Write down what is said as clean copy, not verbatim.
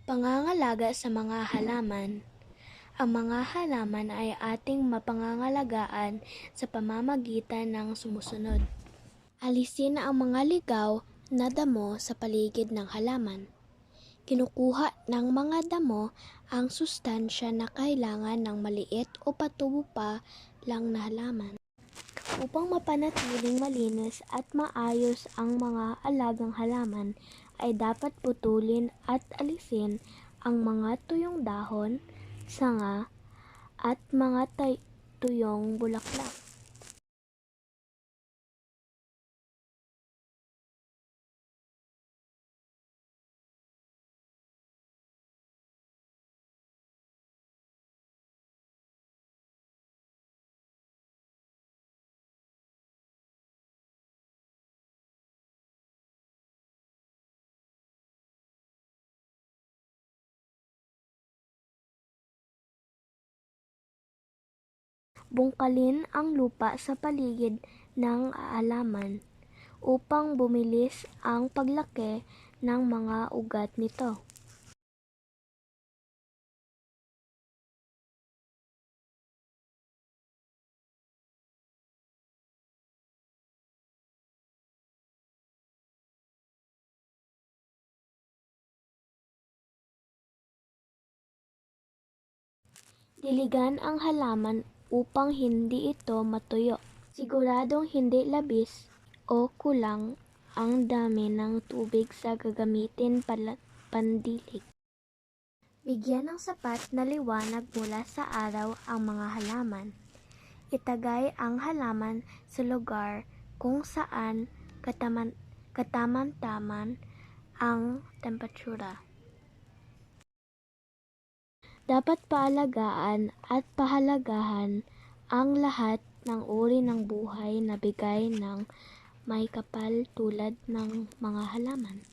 Pangangalaga sa mga halaman. Ang mga halaman ay ating mapangangalagaan sa pamamagitan ng sumusunod. Alisin ang mga ligaw na damo sa paligid ng halaman. Kinukuha ng mga damo ang sustansya na kailangan ng maliit o patubo pa lang na halaman. Upang mapanatiling malinis at maayos ang mga alagang halaman, ay dapat putulin at alisin ang mga tuyong dahon, sanga, at mga tuyong bulaklak. Bungkalin ang lupa sa paligid ng halaman upang bumilis ang paglaki ng mga ugat nito. Diligan ang halaman upang hindi ito matuyo. Siguradong hindi labis o kulang ang dami ng tubig sa gagamitin pandilig. Bigyan ng sapat na liwanag mula sa araw ang mga halaman. Itagay ang halaman sa lugar kung saan kataman-taman ang temperatura. Dapat paalagaan at pahalagahan ang lahat ng uri ng buhay na bigay ng may kapal tulad ng mga halaman.